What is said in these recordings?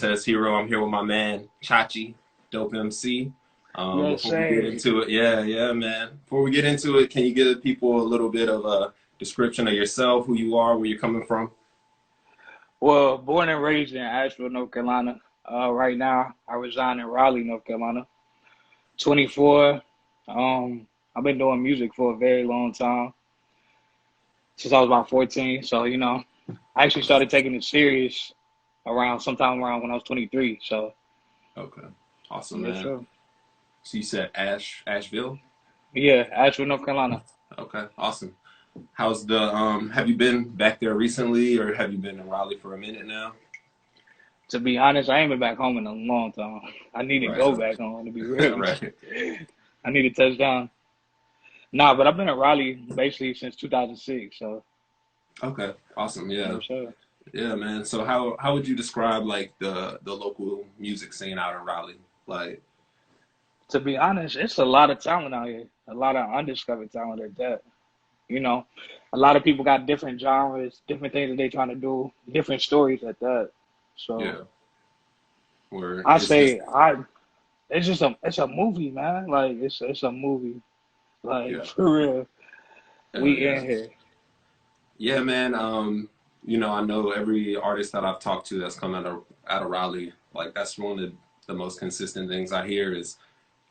Cortez Hero. I'm here with my man Chachi, dope MC. Yes, Before we get sir. into it, yeah, man. Before we get into it, can you give people a little bit of a description of yourself, who you are, where you're coming from? Well, born and raised in Asheville, North Carolina. Right now, I reside in Raleigh, North Carolina. 24. I've been doing music for a very long time, since I was about 14. So, I actually started taking it serious around sometime around when I was 23. So, Okay, awesome, yes, man. sir. So you said Asheville? Yeah, Asheville, North Carolina. Okay, awesome. How's the Have you been back there recently, or have you been in Raleigh for a minute now? To be honest, I ain't been back home in a long time. I need to Right, go back home, to be real with right. you. I need to touch down. Nah, but I've been in Raleigh basically since 2006. So, Okay, awesome. Yeah, yes, sir. yeah, man. So how would you describe like the local music scene out in Raleigh? Like, To be honest, it's a lot of talent out here. A lot of undiscovered talent at that. You know, a lot of people got different genres, different things that they trying to do, different stories at that. So yeah, where I it's just say it's a movie, man. Like it's a movie. Like yeah, for real. We yeah, in here. yeah, man. I know every artist that I've talked to that's come out of Raleigh, like that's one of the most consistent things I hear is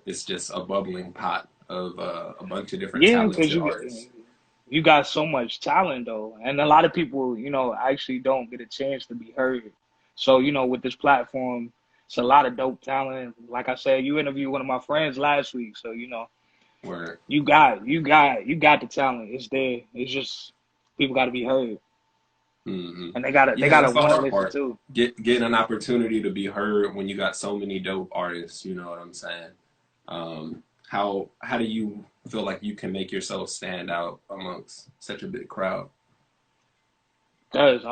it's just a bubbling pot of a bunch of different Yeah, because talented artists. you got so much talent though, and a lot of people, actually don't get a chance to be heard. So, with this platform, it's a lot of dope talent. Like I said, you interviewed one of my friends last week, so Where you got the talent. It's there. It's just people got to be heard, and they Yeah, gotta that's the want to hard listen part. too. Getting an opportunity to be heard when you got so many dope artists. You know what I'm saying? How do you feel like you can make yourself stand out amongst such a big crowd? Cause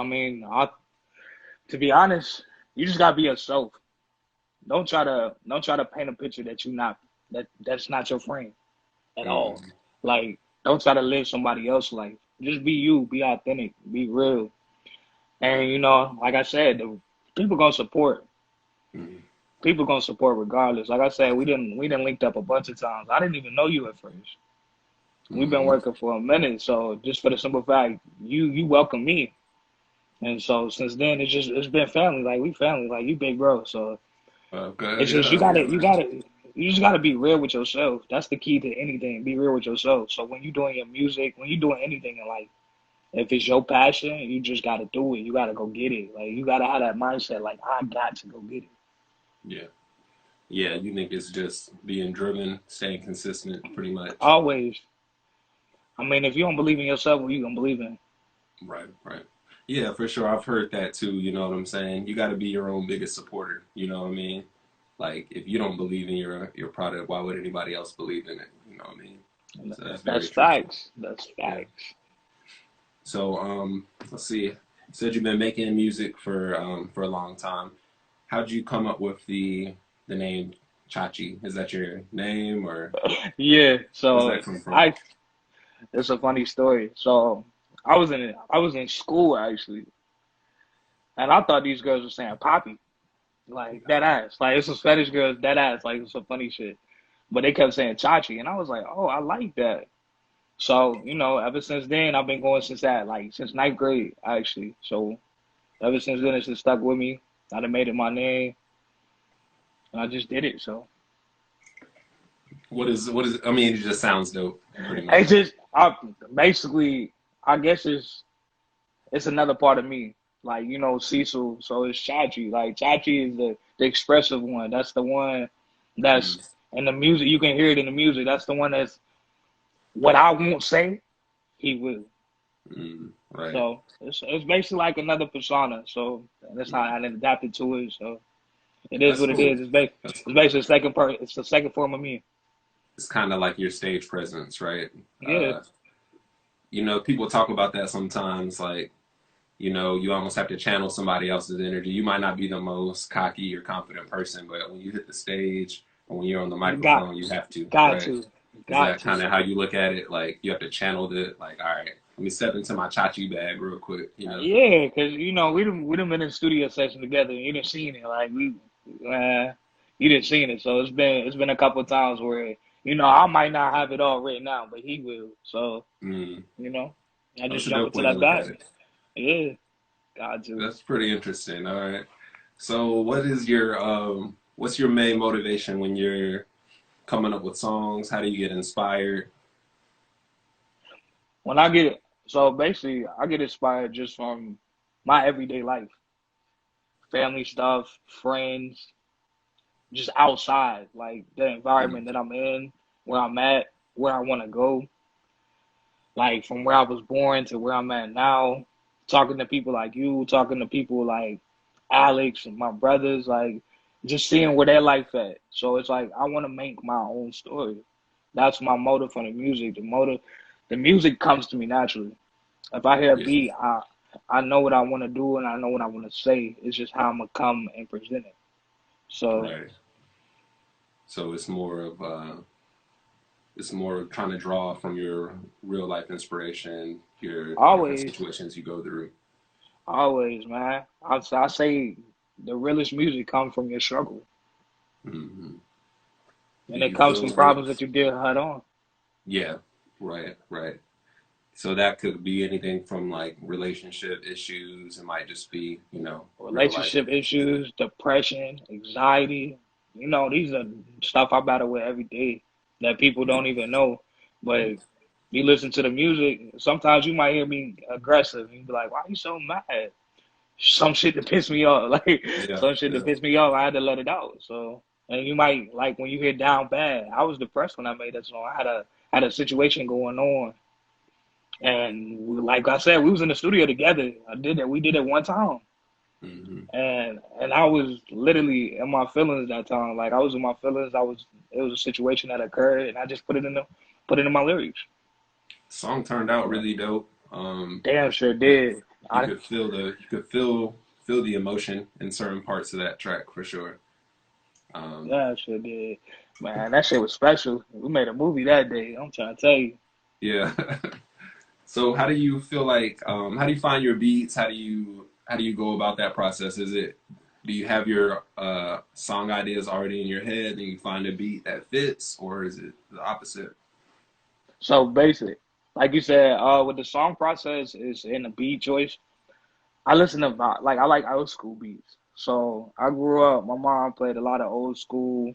to be honest, you just gotta be yourself. Don't try to paint a picture that you not that's not your friend at all. Mm, Like, don't try to live somebody else's life. Just be you, be authentic, be real. And like I said, the people gonna support. mm, People gonna support regardless. Like I said, we didn't linked up a bunch of times. I didn't even know you at first. We've been mm. working for a minute, so just for the simple fact you welcome me, and so since then it's been family. Like we family. Like you big bro. So Okay, it's just you yeah, yeah, gotta you man. gotta you just gotta be real with yourself. That's the key to anything. Be real with yourself. So when you're doing your music, when you're doing anything in life, if it's your passion, you just gotta do it. You gotta go get it. Like you gotta have that mindset. Like I got to go get it. Yeah, yeah. You think it's just being driven, staying consistent, pretty much. Always. I mean, if you don't believe in yourself, what you gonna believe in? Right, right. Yeah, for sure. I've heard that too. You know what I'm saying? You got to be your own biggest supporter. You know what I mean? Like, if you don't believe in your product, why would anybody else believe in it? You know what I mean? So that's That's very truthful. facts. That's Yeah. facts. So, let's see. You said you've been making music for a long time. How'd you come up with the name Chachi? Is that your name, or Yeah. where's So that come from? I it's a funny story. So I was in school actually, and I thought these girls were saying Poppy, like that ass. Like it's some Spanish girls that ass. Like it's some funny shit. But they kept saying Chachi, and I was like, oh, I like that. So ever since then, I've been going since that, like since ninth grade actually. So ever since then, it's just stuck with me. I done made it my name, and I just did it. So What is? I mean, it just sounds dope, pretty it much. just, basically, I guess it's another part of me. Like, Cecil, so it's Chachi. Like Chachi is the expressive one. That's the one Mm, that's in the music. You can hear it in the music. That's the one that's what I won't say, he will. right. So it's basically like another persona. So that's how Mm. I adapted to it. So it is That's what it cool. is. That's It's cool. basically a second part. It's the second form of me. It's kind of like your stage presence, right? Yeah, Uh, people talk about that sometimes, like, you almost have to channel somebody else's energy. You might not be the most cocky or confident person, but when you hit the stage or when you're on the you got microphone, you have to, got right? to Is got that to. kind of how you look at it? Like, you have to channel the, like, all right, me step into my Chachi bag real quick, you know. Yeah, because you know we done been in the studio session together, and you done seen it. Like you done seen it. So it's been a couple of times where I might not have it all written out, but he will. So Mm, you know, I that's just a jump dope into way to that look at bag. it. Yeah, got to. That's pretty interesting. All right. So, what is your what's your main motivation when you're coming up with songs? How do you get inspired? When I get so basically, I get inspired just from my everyday life, family stuff, friends, just outside, like the Mm, environment that I'm in, where I'm at, where I want to go, like from where I was born to where I'm at now. Talking to people like you, talking to people like Alex and my brothers, like just seeing where their life at. So it's like I want to make my own story. That's my motive for the music. The music comes to me naturally. If I hear a yeah. beat, I know what I want to do and I know what I want to say. It's just how I'm gonna come and present it. So Right. So it's more trying to draw from your real life inspiration, your different always, situations you go through. always, man. I say the realest music comes from your struggle, Hmm. Do and it you comes from feel that? problems that you did head on. Yeah. Right. Right. So that could be anything from like relationship issues. It might just be, real life. Relationship issues, depression, anxiety. These are stuff I battle with every day that people don't even know. But you listen to the music, sometimes you might hear me aggressive and you be like, why are you so mad? Some shit that pissed me off. Like Yeah. some shit that Yeah. pissed me off, I had to let it out. So and you might like when you hear down bad. I was depressed when I made that song. I had a situation going on. And like I said, we was in the studio together. I did it. We did it one time. Hmm. And I was literally in my feelings that time. Like I was in my feelings. It was a situation that occurred, and I just put it in my lyrics. Song turned out So, really dope. damn sure You, did. you I could feel the emotion in certain parts of that track for sure. Um, damn sure did. Man, that shit was special. We made a movie that day. I'm trying to tell you. yeah. So how do you feel like how do you find your beats? How do you go about that process? Do you have your song ideas already in your head and you find a beat that fits, or is it the opposite? So basic, like you said, with the song process is in the beat choice. I listen to like I like old school beats. So I grew up. My mom played a lot of old school.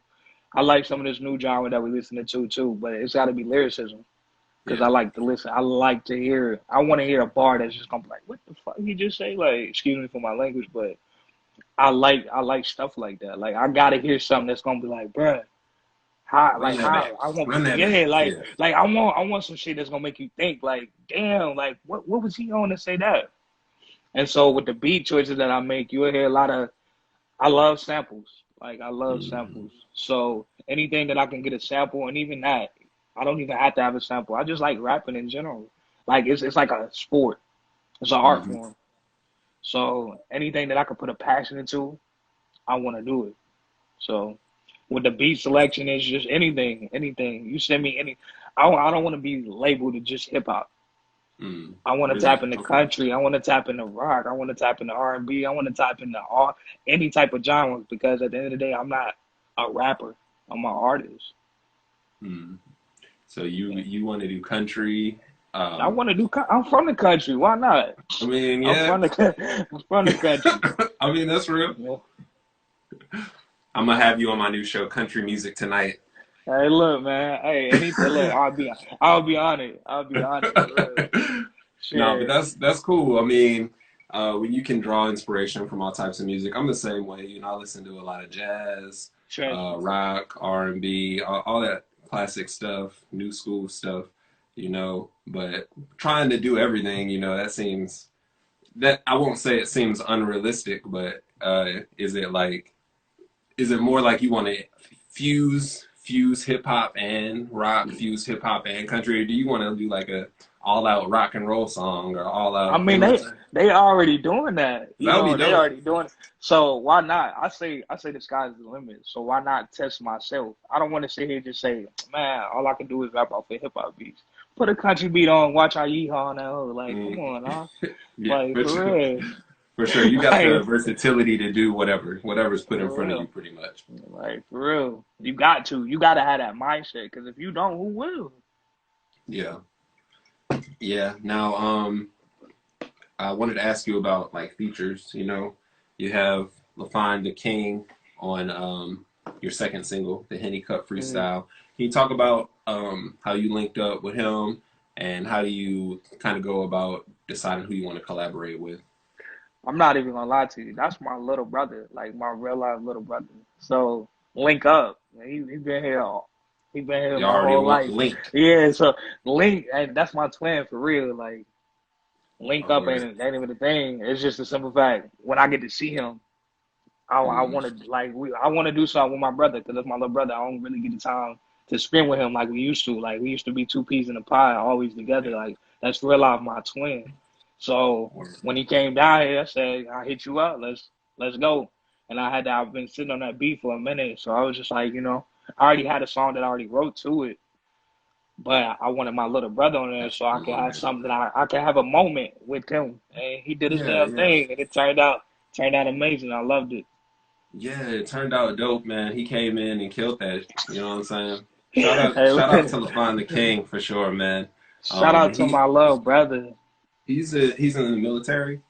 I like some of this new genre that we listening to too, but it's got to be lyricism because I Yeah. like to listen. I like to hear. I want to hear a bar that's just gonna be like, "What the fuck you just say?" Like, excuse me for my language, but I like stuff like that. Like, I gotta hear something that's gonna be like, "Bruh, Run that back. how I want, Run that back. yeah, Yeah. like I want some shit that's gonna make you think, like, damn, like what was he on to say that?" And so with the beat choices that I make, you'll hear a lot of. I love samples. Like I love Hmm. samples. So anything that I can get a sample, and even that, I don't even have to have a sample. I just like rapping in general. Like it's like a sport. It's an art Hmm. form. So anything that I can put a passion into, I want to do it. So with the beat selection, it's just anything, anything. You send me any. I don't want to be labeled to just hip hop. Mm. I want to Really? tap into Okay. country. I want to tap into rock. I want to tap into R&B. I want to tap into all any type of genre because at the end of the day, I'm not a rapper. I'm an artist. Mm. So you Yeah. you want to do country? I Um, want to do. I'm from the country. Why not? I mean, I'm yeah. from the. I'm from the country. I mean, that's real. Yeah. I'm gonna have you on my new show, Country Music Tonight. Hey, look, man. Hey, anything. Look, I'll be on it. I'll be on it. Look, No, but shit. that's cool. I mean, when you can draw inspiration from all types of music, I'm the same way. I listen to a lot of jazz, Trust me. rock, R&B, all that classic stuff, new school stuff. But trying to do everything, that I won't say it seems unrealistic, but is it more like you want to fuse hip hop and rock, fuse hip hop and country, or do you want to do like a all out rock and roll song or all I out? You mean, know what I'm they saying? they already doing that. That would be They dope. already doing it. So why not? I say the sky's the limit. So why not test myself? I don't want to sit here and just say, man, all I can do is rap off of hip hop beats. put a country beat on, watch our yeehaw on that hoe. Like, come Mm. on, huh? Yeah, Like, for for sure. real. For sure. You got the Like, versatility to do whatever's put in for front of you real. pretty much. Like, for real. You got to. You got to have that mindset. Because if you don't, who will? Yeah. Yeah. Now, I wanted to ask you about like features. You have LaFine the King on your second single, the Henny Cup Mhm. Freestyle. Can you talk about how you linked up with him and how do you kind of go about deciding who you want to collaborate with? I'm not even gonna lie to you. That's my little brother, like my real life little brother. So link up. He been here. He been here You my already whole life. linked. Yeah. So link, and that's my twin for real. Like link Oh, up word. ain't even the thing. It's just a simple fact. When I get to see him, I Mm, want to I want to do something with my brother because that's my little brother. I don't really get the time to spend with him like we used to. Like we used to be two peas in a pie, always together. yeah. Like that's real life my twin. So Word. when he came down here, I said, "I hit you up. Let's go." And I've been sitting on that beat for a minute, so I was just like, I already had a song that I already wrote to it, but I wanted my little brother on there Got so I you could on have there. something that I could have a moment with him. And he did his Yeah, damn yeah. thing, and it turned out amazing. I loved it. Yeah, it turned out dope, man. He came in and killed that. You know what I'm saying? Shout out Hey, to LaFon the King for sure, man. shout out to He my little brother. he's in the military.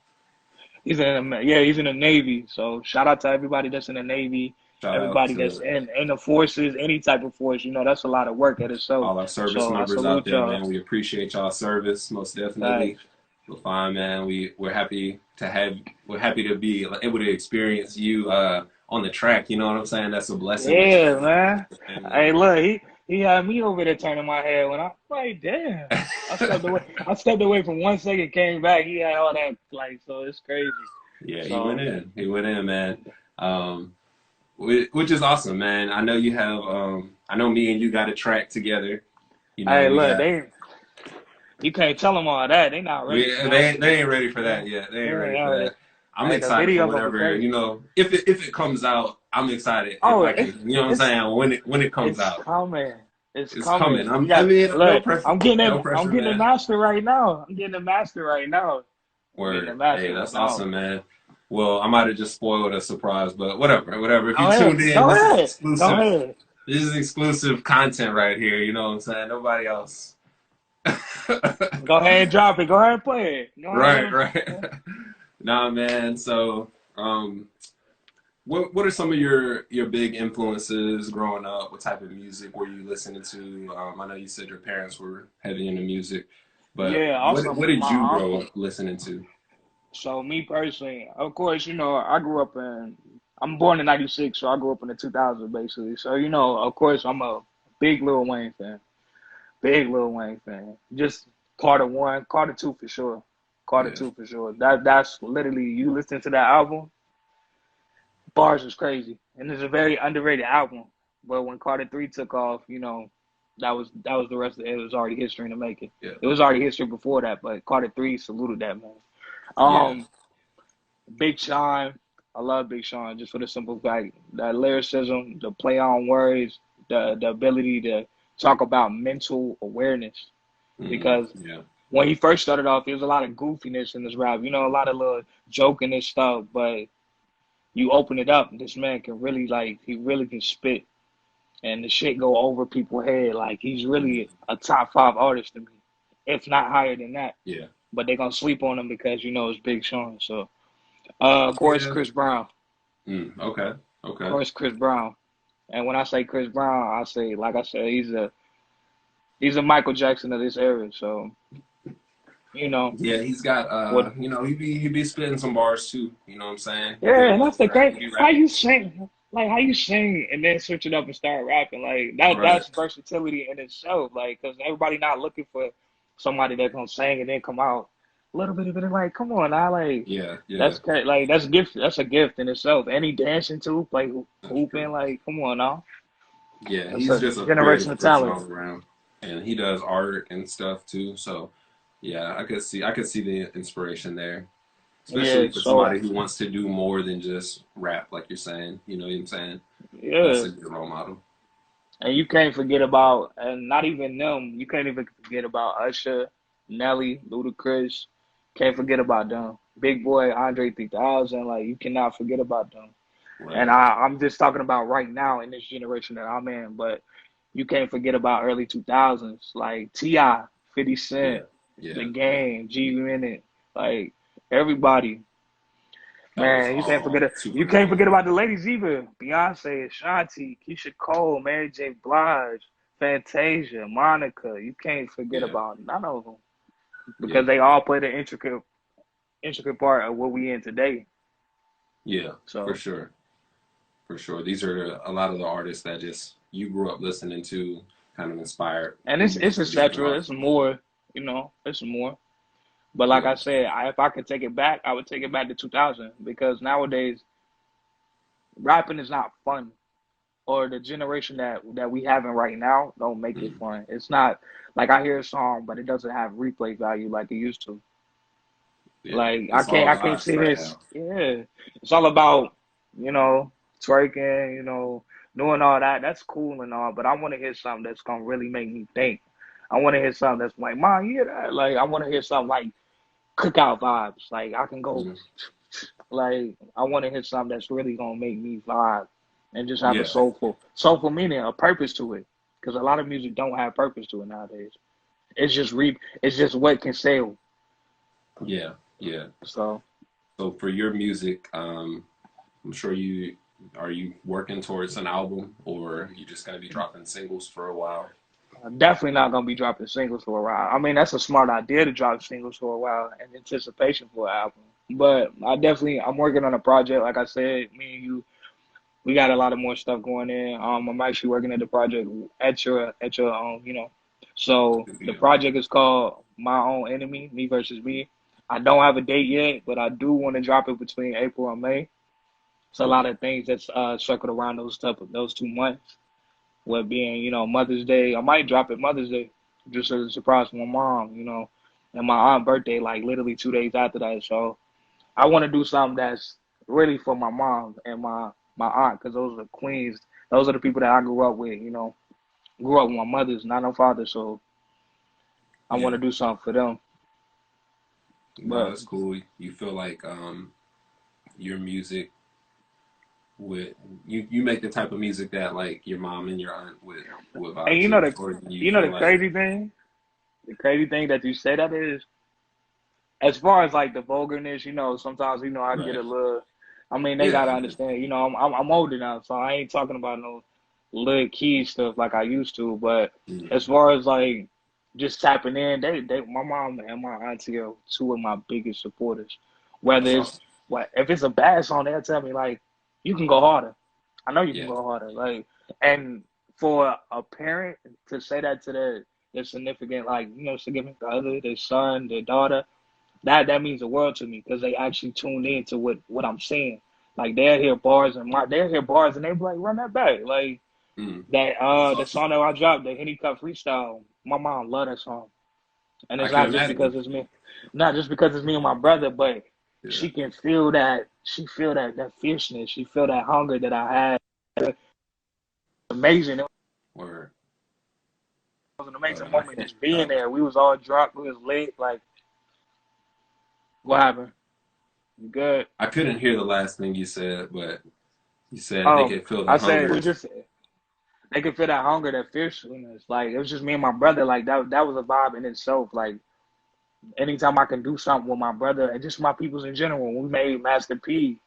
He's in the Navy. So shout out to everybody that's in the Navy, Shout out everybody that's to in the forces, any type of force. That's a lot of work at itself. all our service So I members out salute there, y'all. man. We appreciate y'all service most definitely. Thanks. LaFon, man. We're happy to have we're happy to be able to experience you on the track. You know what I'm saying? That's a blessing that Yeah, man. you family. Hey, look, he had me over there turning my head when I like, damn. I stepped away. I stepped away from 1 second, came back. He had all that like, so it's crazy. Yeah, he went So, in. He went in, man. Um, which is awesome, man. I know you have. I know me and you got a track together. hey, We look, got. you can't tell them all that. They not ready for that. They ain't ready for Yeah, that yet. They ain't yeah, ready not for ready. that. I'm Hey, the excited for video gonna be whatever. crazy. If it comes out, I'm excited. If Oh, I can, you know what I'm it's saying. When it comes it's out, coming. It's it's coming. coming. We I got mean, no look. pressure. No I'm pressure, getting the man. master right now. I'm getting the master right now. I'm getting the Word. Hey, master right that's now. awesome, man. Well, I might have just spoiled a surprise, but whatever, whatever. If you Go ahead. tuned in, Go this is ahead. Go exclusive. ahead. This is exclusive content right here. You know what I'm saying? Nobody else. Go ahead and drop it. Go ahead and play it. Go Right, ahead. right. Nah, man. So, what are some of your big influences growing up? What type of music were you listening to? I know you said your parents were heavy into music, but Yeah. Also, what did you my grow uncle. up listening to? So me personally, of course, I grew up in. I'm born in '96, so I grew up in the 2000s, basically. So of course, I'm a big Lil Wayne fan. Big Lil Wayne fan. Just Carter one, Carter two for sure. Carter Yeah, two for sure. That's literally you listen to that album. Bars was crazy, and it's a very underrated album. But when Carter three took off, that was the rest of it. It was already history in the making. yeah, It was already history before that, but Carter three saluted that man. yeah. Um, Big Sean, I love Big Sean just for the simple fact that lyricism, the play on words, the ability to talk about mental awareness because Yeah, when he first started off, there was a lot of goofiness in this rap. A lot of little joking and stuff. But you open it up, this man can really he really can spit, and the shit go over people's head. Like he's really a top five artist to me, if not higher than that. yeah, But they gonna sleep on him because it's Big Sean. So, of course, yeah. Chris Brown. Okay, Of okay. course, Chris Brown. And when I say Chris Brown, I say, like I said, he's a Michael Jackson of this era. So, you know, Yeah, he's got what he be spitting some bars too. You know what I'm saying? Yeah, and that's the He thing. be How rapping. you sing, how you sing and then switch it up and start rapping, like Right. that's versatility in itself. Like, cause everybody not looking for somebody that gonna sing and then come out a little bit of it. Like, come on, now, like Yeah, yeah. that's gift. That's a gift in itself. Any dancing too, like That's true. hooping, like come on now. Yeah, That's he's a just a creative generational person talent. all around, and he does art and stuff too. So, yeah, I could see the inspiration there, Yeah. especially for So somebody who wants to do more than just rap, like you're saying. You know what I'm saying? That's yeah. a good role model. And you can't forget about, and not even them, you can't even forget about Usher, Nelly, Ludacris. Can't forget about them. Big Boy, Andre 3000, like, you cannot forget about them. And Right. I'm just talking about right now in this generation that I'm in, but you can't forget about early 2000s, like T.I., 50 Yeah. Cent, The Yeah. Game, G Unit, like, everybody. That was Man, all super you can't forget relevant. about the ladies either. Beyonce, Ashanti, Keisha Cole, Mary J. Blige, Fantasia, Monica. You can't forget Yeah. about none of them Yeah. because they all played an intricate part of what we in today. Yeah. For So, sure. For sure. These are a lot of the artists that just you grew up listening to, kind of inspired and who you it's want to be as an etc. artist. It's more, it's more. But like Yeah. I said, if I could take it back, I would take it back to 2000 because nowadays rapping is not fun. Or the generation that we having right now don't make it Mm. fun. It's not like I hear a song, but it doesn't have replay value like it used to. Yeah. Like It's all I can't vibes see right this. now. Yeah, it's all about you know twerking, doing all that. That's cool and all, but I want to hear something that's gonna really make me think. I want to hear something that's like, Mom, you hear that? Like I want to hear something like cookout vibes. Like I can go. Mm. Like I want to hear something that's really gonna make me vibe and just have a Yeah. soulful meaning, a purpose to it. Because a lot of music don't have purpose to it nowadays. It's just what can sell. Yeah. Yeah. So So for your music, I'm sure you working towards an album or you just gonna be dropping singles for a while? I'm definitely not gonna be dropping singles for a while. I mean, that's a smart idea to drop singles for a while in anticipation for an album. But I'm working on a project. Like I said, me and you, we got a lot of more stuff going in. I'm actually working at the project at your So the Yeah. project is called My Own Enemy, Me versus Me. I don't have a date yet, but I do want to drop it between April and May. It's a lot Okay. of things that's circled around those 2 months. With being, Mother's Day, I might drop it Mother's Day just as a surprise for my mom, and my aunt's birthday, like literally 2 days after that. So I want to do something that's really for my mom and my aunt, because those are the queens. Those are the people that I grew up with. Grew up with my mothers, not no father. So I want Yeah. to do something for them. No, But that's cool. You feel like your music would you make the type of music that like your mom and your aunt would and vibe to, or do you feel the like crazy thing that you say that is, as far as like the vulgarness, sometimes I get right? a little. I mean, they Yeah. gotta Yeah. understand. I'm older now, so I ain't talking about no little key stuff like I used to. But Mm. as far as like just tapping in, my mom and my auntie are two of my biggest supporters. Whether That's it's awesome. if it's a bad song, they'll tell me like, you can go harder. I know you can Yeah. go harder. Like, and for a parent to say that to their significant, like, significant other, their son, their daughter, that means the world to me because they actually tune in to what I'm saying. Like they'll hear bars and they be like, run that back. Like Mm. that That's the awesome. song that I dropped, the Henny Cup freestyle, my mom love that song. And I it's can not just imagine. because it's me. Not just because it's me and my brother, but Yeah. she can feel that fierceness. She feel that hunger that I had. Amazing. It Or was an amazing I moment can't. just being there. We was all drunk, we was lit, like what happened? You good? I couldn't hear the last thing you said, but you said they Um, could feel the I said hunger. we just they could feel that hunger, that fierceness. Like it was just me and my brother. Like that was a vibe in itself. Like anytime I can do something with my brother and just my peoples in general. We made Master P,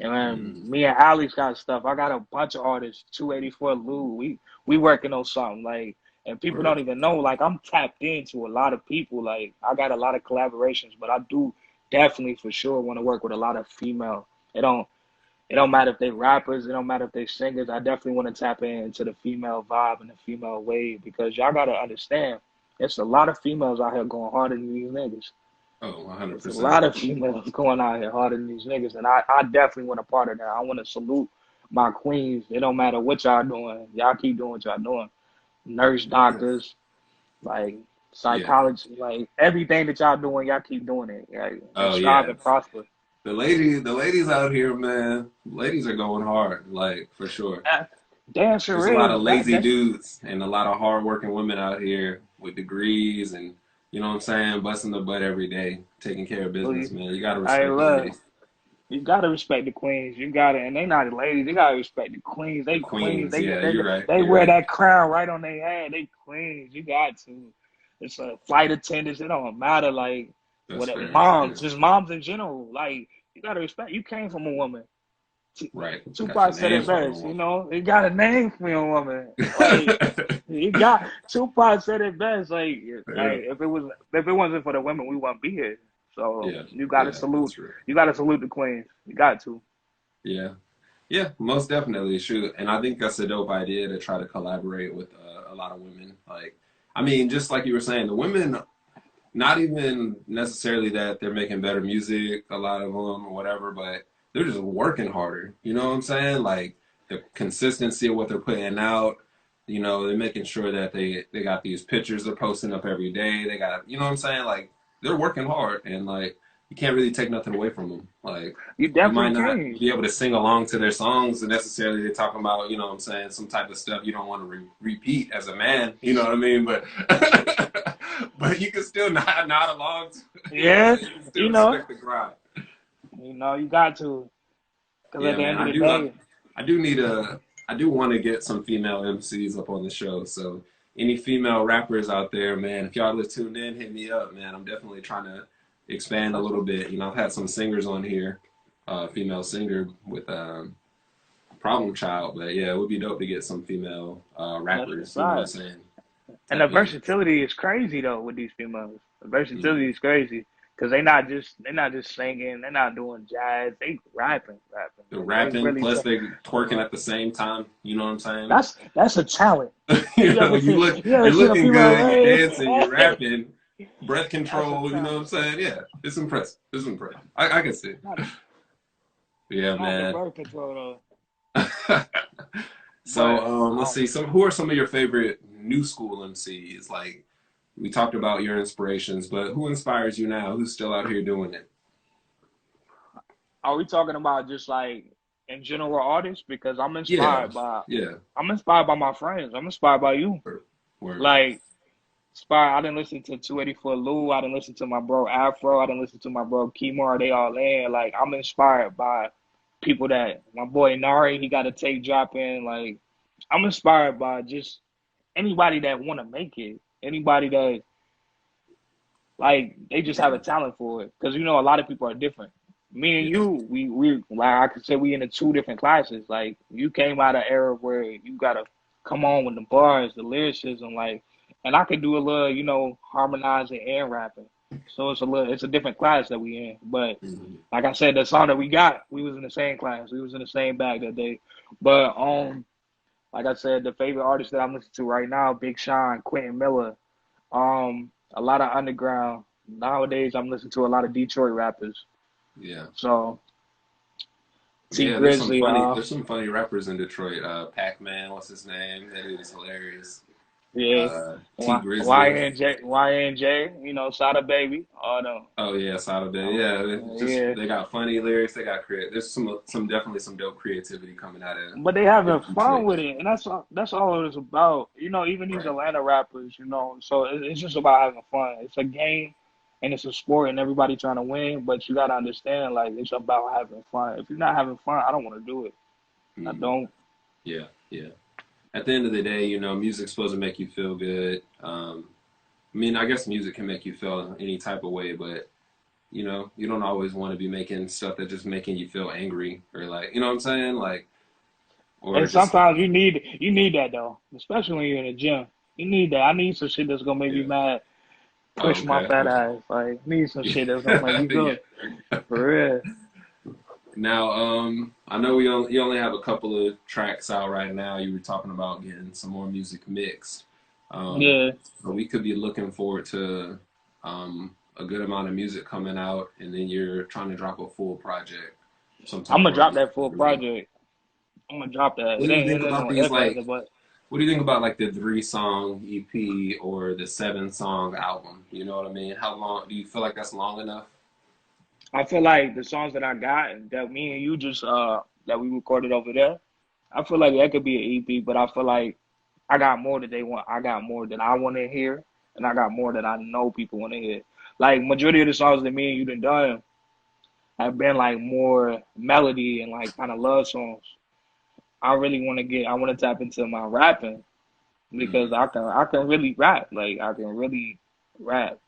and Mm. me and Alex got stuff. I got a bunch of artists. 284 Lou. We working on something like, and people Or don't even know. Like I'm tapped into a lot of people. Like I got a lot of collaborations, but I do definitely for sure want to work with a lot of female. It don't. It don't matter if they rappers, it don't matter if they singers. I definitely want to tap into the female vibe and the female wave because y'all gotta understand, it's a lot of females out here going harder than these niggas. oh, It's a 100%. lot of females going out here harder than these niggas, and I definitely want a part of that. I want to salute my queens. It don't matter what y'all doing. Y'all keep doing what y'all doing. Nurse, doctors, like Yeah. psychology, like everything that y'all doing, y'all keep doing it. Like, and Oh strive yeah. and prosper. The ladies out here, man. Ladies are going hard, like for sure. Damn There's a sure lot is. of That lazy that's dudes and a lot of hardworking women out here with degrees and you know what I'm saying, busting the butt every day, taking care of business, man. You gotta I respect the love. ladies, You gotta respect the queens. You gotta, and they not the ladies. You gotta respect the queens. the They queens. queens. They Yeah, they you're right. they You're wear right. that crown right on their head. They queens. You got to. It's a flight attendants. It don't matter. Like That's what fair. Yeah. moms, just moms in general. Like you gotta respect. You came from a woman. Right. Got Tupac your said name it from a best. You woman. know, it got a name for a woman. Like you got Tupac said it best. Yeah. If it wasn't for the women, we wouldn't be here. So Yeah. you gotta Yeah. salute. That's true. You gotta salute the queens. You got to. Yeah. Yeah, most definitely. Shoot. And I think that's a dope idea to try to collaborate with a lot of women. Like, I mean, just like you were saying, the women, not even necessarily that they're making better music, a lot of them or whatever, but they're just working harder. You know what I'm saying? Like the consistency of what they're putting out. You know, they're making sure that they got these pictures they're posting up every day. They got, you know what I'm saying? Like they're working hard, and like you can't really take nothing away from them. Like You you definitely might not can. be able to sing along to their songs, and necessarily they're talking about, you know what I'm saying, some type of stuff you don't want to repeat as a man. You know what I mean? But but you can still nod along. You know what I'm Yeah, saying? You can still you know, respect the grind. you got to. Because at Yeah, the man. end of the day, I do need a. I do want to get some female MCs up on the show. So any female rappers out there, man, if y'all are tuned in, hit me up, man. I'm definitely trying to expand a that's little bit. You know, I've had some singers on here, female singer with Problem Child, but yeah, it would be dope to get some female that's a rappers. You know what I'm fact. saying? And the Tap in. versatility is crazy though with these females. The Mhm. versatility is crazy because they're not just singing, they're not doing jazz, they rapping. The Like they rapping really plus take. they twerking at the same time. You know what I'm saying? That's a talent. You You know, ever seen you ever you're seen a looking female good, you rave? dancing, you rapping, breath That's a control. You know what I'm talent. saying? Yeah, it's impressive. It's impressive. I can see it. Not Yeah, not the man. birth control though. So But let's see. Who are some of your favorite new school MCs? Like we talked about your inspirations, but who inspires you now? Who's still out here doing it? are we talking about just like in general artists? Because Yeah, yeah. I'm inspired by my friends. I'm inspired by you. Word. Word. Like inspired. I didn't listen to 284 Lou. I didn't listen to my bro Afro. I didn't listen to my bro Kimar. They all in. Like I'm inspired by people that my boy Nari. He got a tape drop in. Like I'm inspired by just anybody that want to make it. Anybody that like they just have a talent for it. Because you know a lot of people are different. Me and Yeah. you, we like I could say we in the two different classes. Like you came out of era where you gotta come on with the bars, the lyricism, like, and I could do a little, harmonizing and rapping. So it's a different class that we in. But Mhm. like I said, the song that we got, we was in the same class, we was in the same bag that day. But like I said, the favorite artist that I'm listening to right now, Big Sean, Quentin Miller, a lot of underground. Nowadays, I'm listening to a lot of Detroit rappers. Yeah. So T Yeah, Grizzly, there's some funny rappers in Detroit. Pac-Man, what's his name? That dude is hilarious. yeah, T Grizzly. YNJ, Sada Baby, all them. Oh yeah, Saturday. Um, Yeah, it's just yeah, they got funny lyrics. They got create. There's some definitely some dope creativity coming out of but they having fun Detroit. with it, and that's all it's about. Even these Right. Atlanta rappers, so it's just about having fun. It's a game, and it's a sport, and everybody trying to win. But you gotta understand, like it's about having fun. If you're not having fun, I don't want to do it. I Hmm. don't. Yeah, yeah. At the end of the day, music's supposed to make you feel good. I mean, I guess music can make you feel any type of way, but you don't always want to be making stuff that's just making you feel angry or like, you know what I'm saying? Like, or And just sometimes you need that though, especially when you're in the gym. You need that. I need some shit that's gonna make me yeah. mad, Oh, push my okay, fat okay. ass. Like need some shit that's gonna make Yeah, me yeah. feel for real. Now, I know you only have a couple of tracks out right now. You were talking about getting some more music mixed. Um, Yeah, but we could be looking forward to a good amount of music coming out, and then you're trying to drop a full project I'm sometime gonna drop around that full November. project. I'm gonna drop that. What It do you ain't think it ain't about no these if as like? it, but What do you think about like the 3-song EP or the 7-song album? You know what I mean? How long do you feel like that's long enough? I feel like the songs that I got that me and you just that we recorded over there. I feel like that could be an EP, but I feel like I got more that they want. I got more that I want to hear, and I got more that I know people want to hear. Like majority of the songs that me and you done have been like more melody and like kind of love songs. I really want to get. I want to tap into my rapping because Mm, I can really rap. Like I can really rap,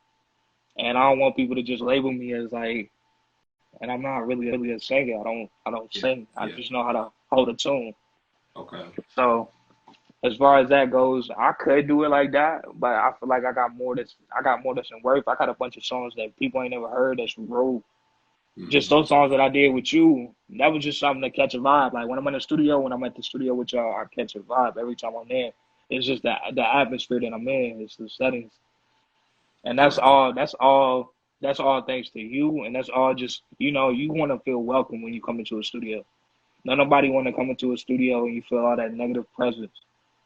and I don't want people to just label me as like. And I'm not really a singer. I don't yeah, sing. I yeah. just know how to hold a tune. Okay. So as far as that goes, I could do it like that, but I feel like I got more that's in worth. I got a bunch of songs that people ain't never heard that's raw. Just Hmm. those songs that I did with you, that was just something to catch a vibe. Like when I'm in the studio, when I'm at the studio with y'all, I catch a vibe every time I'm there. It's just the atmosphere that I'm in. It's the settings, and that's Right. all. That's all. That's all thanks to you, and that's all just you want to feel welcome when you come into a studio. Not nobody want to come into a studio and you feel all that negative presence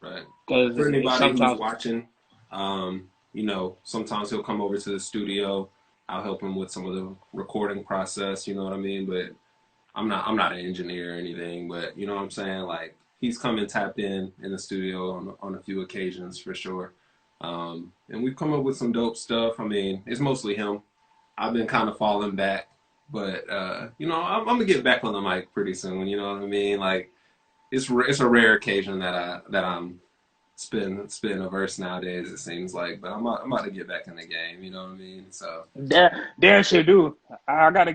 Right. because For it's anybody who's sometimes. watching, sometimes he'll come over to the studio. I'll help him with some of the recording process. You know what I mean? But I'm not an engineer or anything. But you know what I'm saying? Like he's come and tapped in the studio on a few occasions for sure. And we've come up with some dope stuff. I mean, it's mostly him. I've been kind of falling back, but I'm gonna get back on the mic pretty soon. You know what I mean? Like it's a rare occasion that I'm spin a verse nowadays. It seems like, but I'm about to get back in the game. You know what I mean? So That shit do. I gotta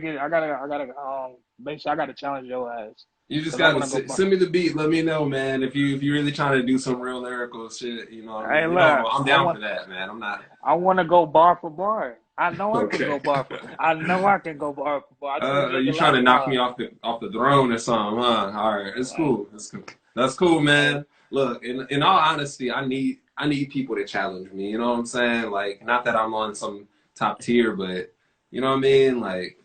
make sure I gotta challenge your ass you just because I gotta wanna go. send me the beat. Let me know, man. If you're really trying to do some real lyrical shit, you know what I Hey, mean? look, I'm I down want for that, man. I'm not I wanna go bar for bar. I know I can okay. go bar for. I know I can go bar for bar. I told you that the You trying to last knock time. me off the throne or something, huh? All right, it's Like, cool. It's cool. That's cool, like, man. Look, in all honesty, I need people to challenge me. You know what I'm saying? Like, not that I'm on some top tier, but you know what I mean? Like,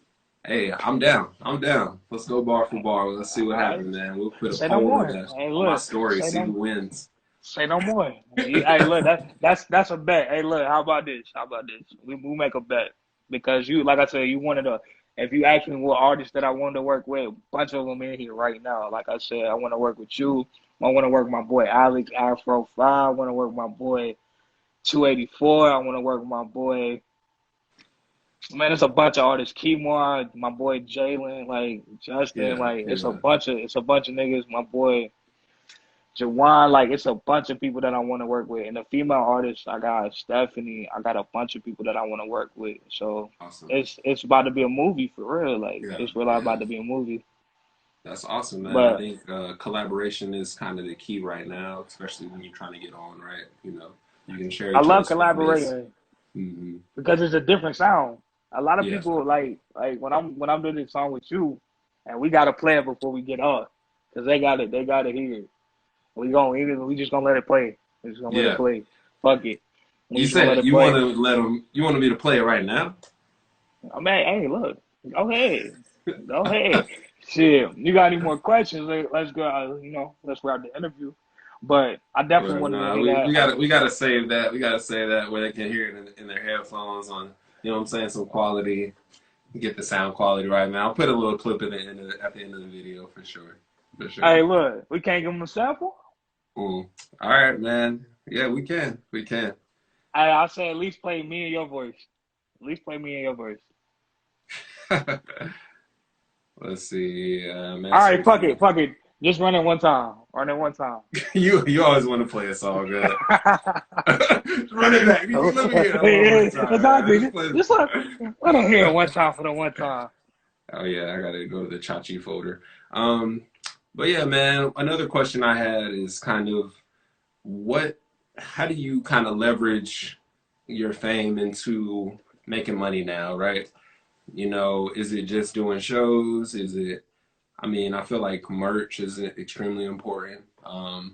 hey, I'm down. I'm down. Let's go bar for bar. Let's see what I happens, man. We'll put a say no poll more. Hey, on my look, story, say see no. who wins. Say no more. Hey, look, that's a bet. Hey, look, how about this? How about this? We make a bet because you, like I said, you wanted to. If you ask me what artists that I wanted to work with, a bunch of them in here right now. Like I said, I want to work with you. I want to work with my boy Alex Afro 5. I want to work with my boy 284. I want to work with my boy. Man, it's a bunch of artists. Keymoa, my boy Jalen, like Justin, Yeah, like yeah. it's a bunch of niggas. My boy Jawan, like it's a bunch of people that I want to work with. And the female artists, I got Stephanie. I got a bunch of people that I want to work with. So Awesome. it's about to be a movie for real. Like Yeah, it's really yeah. about to be a movie. That's awesome, man. I But think collaboration is kind of the key right now, especially when you're trying to get on, right? You can share I each love other's fan base. collaborating Hmm. because it's a different sound. A lot of Yeah, people like when I'm doing this song with you, and we gotta play it before we get off because they got to hear it. We just gonna let it play. We just gonna let it yeah. play. Fuck it. We You just gonna let said it you want play. to let them. You want me to play it right now? I mean, hey, look, go ahead, go ahead. Shit, you got any more questions? Let's go. Let's wrap the interview. But I definitely Well, wanted to no, hear we that. gotta save that. We gotta save that where they can hear it in their headphones on. You know what I'm saying? Some quality. Get the sound quality right, man. I'll put a little clip at the end of the video for sure. For sure. Hey, look, we can't give them a sample. Mm. All right, man. Yeah, we can. We can. I say at least play me and your voice. At least play me and your voice. Let's see. All right, Masters. fuck it, fuck it. Just run it one time. Run it one time. You always want to play a song good. Just run it back. Let me hear that one more time, man. Exactly. Just play. Just let them hear it one time for the one time. Oh yeah, I gotta go to the Chachi folder. Um, but yeah, man. Another question I had is kind of what. How do you kind of leverage your fame into making money now, right? Is it just doing shows? Is it I mean, I feel like merch is extremely important.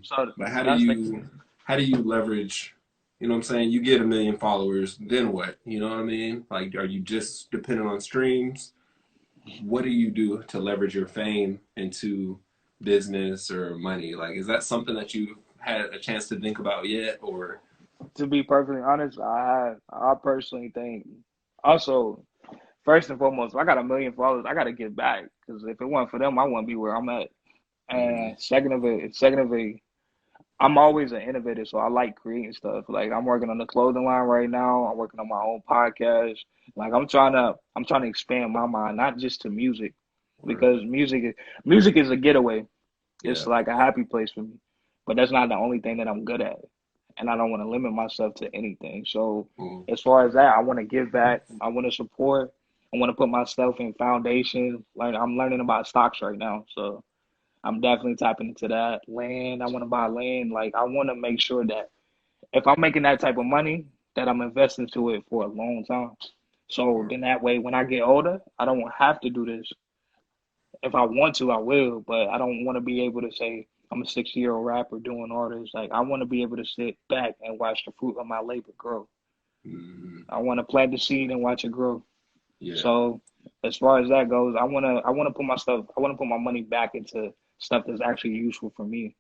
So But that's the how do you leverage, you know what I'm saying? You get 1 million followers, then what? You know what I mean? Like, are you just dependent on streams? What do you do to leverage your fame into business or money? Like, is that something that you had a chance to think about yet? Or to be perfectly honest, I personally think also first and foremost, if I got 1 million followers, I gotta give back because if it wasn't for them, I wouldn't be where I'm at. And second of it, I'm always an innovator, so I like creating stuff. Like I'm working on the clothing line right now. I'm working on my own podcast. Like I'm trying to expand my mind, not just to music, Word. because music is a getaway. It's Yeah. like a happy place for me. But that's not the only thing that I'm good at. And I don't want to limit myself to anything. So Mm. as far as that, I want to give back. I want to support. I want to put myself in foundation. Like I'm learning about stocks right now. So I'm definitely tapping into that. Land, I want to buy land. Like I want to make sure that if I'm making that type of money, that I'm investing to it for a long time. So Word. then that way when I get older, I don't have to do this. If I want to, I will, but I don't want to be able to say I'm a 60-year-old rapper doing all this. Like I want to be able to sit back and watch the fruit of my labor grow. Mm. I want to plant the seed and watch it grow. Yeah. So as far as that goes, I want to put my stuff, I want to put my money back into stuff that's actually useful for me,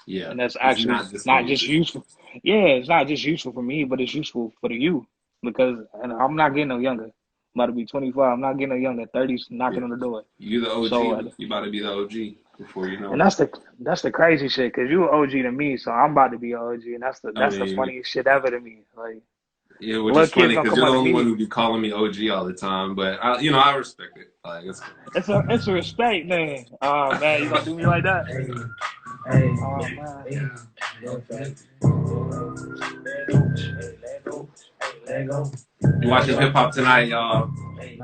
Yeah. and that's It's actually not just for not you. just useful. Yeah, it's not just useful for me, but it's useful for the youth because and I'm not getting no younger. I'm about to be 25. I'm not getting no younger. 30's Yeah. knocking on the door. You the So OG. You about to be the OG before you know and it. that's the crazy shit because you an OG to me, so I'm about to be an OG, and that's the I that's the mean, funniest shit ever to me. Like yeah, which little is kids funny gonna because come you're up the to only one me. who be calling me OG all the time. But I respect it. Like it's cool. It's a respect, man. Oh man, you gonna do me like that? Hey, hey, Oh man. hey, no facts. Let go, hey, let go, hey, let go. You watching hip hop tonight, y'all? Hey,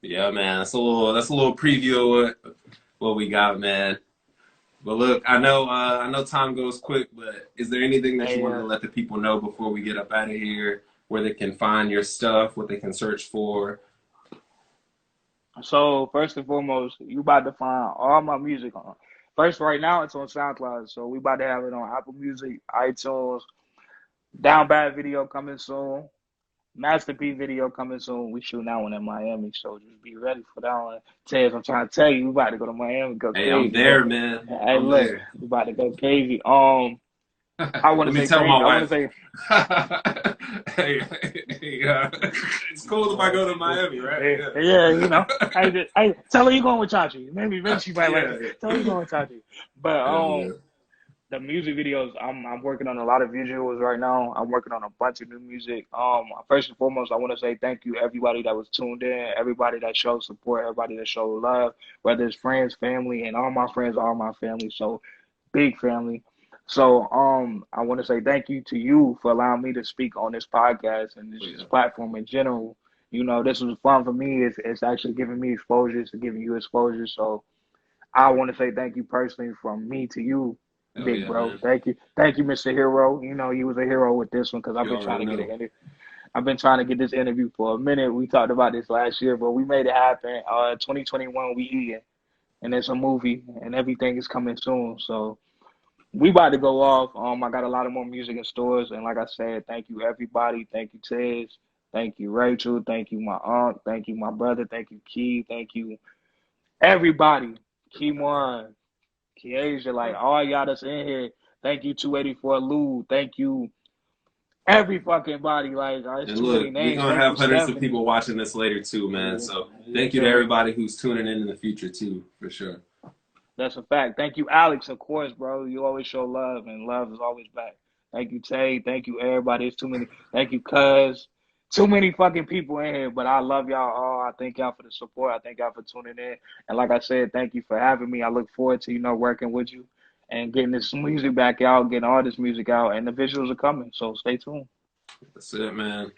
Yeah, man. That's a little preview of what we got, man. But look, I know time goes quick, but is there anything that you Hey, wanted to let the people know before we get up out of here, where they can find your stuff, what they can search for? so first and foremost, you about to find all my music on. First, right now it's on SoundCloud, so we about to have it on Apple Music, iTunes. Down Bad video coming soon. Master P video coming soon. We shooting that one in Miami, so just be ready for that one. Tez, I'm trying to tell you, we about to go to Miami, go Hey, I'm crazy. there, man. Hey, I'm look, there. we about to go crazy. I want Let to me say tell thank my you. I want to wife. say Hey, it's cool if I go to Miami, right? yeah, Yeah. yeah, I tell her you going with Chachi. Maybe she might like Yeah, it. Tell her you going with Chachi. But hell yeah. the music videos, I'm working on a lot of visuals right now. I'm working on a bunch of new music. First and foremost, I want to say thank you everybody that was tuned in, everybody that showed support, everybody that showed love, whether it's friends, family, and all my friends are my family. So big family. So I want to say thank you to you for allowing me to speak on this podcast and this Yeah. platform in general. You know, this was fun for me. It's actually giving me exposure. It's giving you exposure. So I want to say thank you personally from me to you, Hell big yeah, bro. man. Thank you, Mr. Hero. You know, you was a hero with this one because You already know. I've been trying to get this interview for a minute. We talked about this last year, but we made it happen. 2021, we here, and it's a movie, and everything is coming soon. So we about to go off. I got a lot of more music in stores, and like I said, thank you everybody. Thank you, Tez. Thank you, Rachel. Thank you, my aunt. Thank you, my brother. Thank you, Key. Thank you, everybody. Kimon, Kiesha, like all y'all that's in here. Thank you, 284 Lou. Thank you, every fucking body. Like, it's And too many look, we're names. gonna Thank you, have hundreds of Stephanie. people watching this later too, man. Yeah, So yes, thank you to sir. everybody who's tuning in the future too, for sure. That's a fact. Thank you, Alex, of course, bro. You always show love, and love is always back. Thank you, Tay. Thank you, everybody. It's too many. Thank you, cuz. Too many fucking people in here, but I love y'all all. I thank y'all for the support. I thank y'all for tuning in. And like I said, thank you for having me. I look forward to, working with you and getting this music back out, getting all this music out, and the visuals are coming. So stay tuned. That's it, man.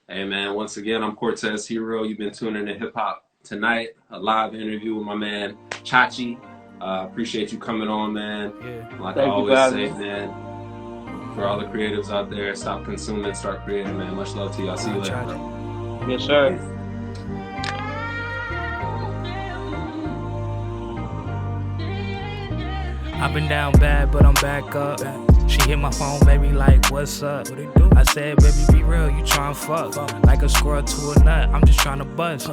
Hey, man. Once again, I'm Cortez Hero. You've been tuning in to Hip Hop Tonight, a live interview with my man Chachi. Appreciate you coming on, man. yeah. Like I Thank you for always having say, me. man, for all the creatives out there, stop consuming, start creating, man. Much love to y'all. See you later, bro. Yes, sir. Peace. I've been down bad, but I'm back up. She hit my phone, baby, like, what's up? I said, baby, be real, you tryna fuck. Like a squirrel to a nut, I'm just tryna bust.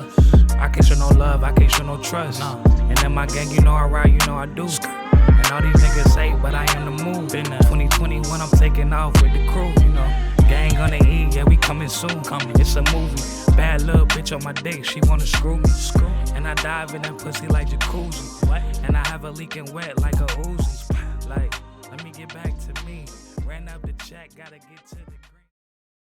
I can't show no love, I can't show no trust. And in my gang, you know I ride, you know I do. And all these niggas say, but I am the move. 2021, I'm taking off with the crew, Gang on the E, yeah, we coming soon. It's a movie. Bad little bitch on my dick, she wanna screw me. And I dive in that pussy like jacuzzi. And I have a leaking wet like a Uzi. Like, let me get back to me. Ran up the check, gotta get to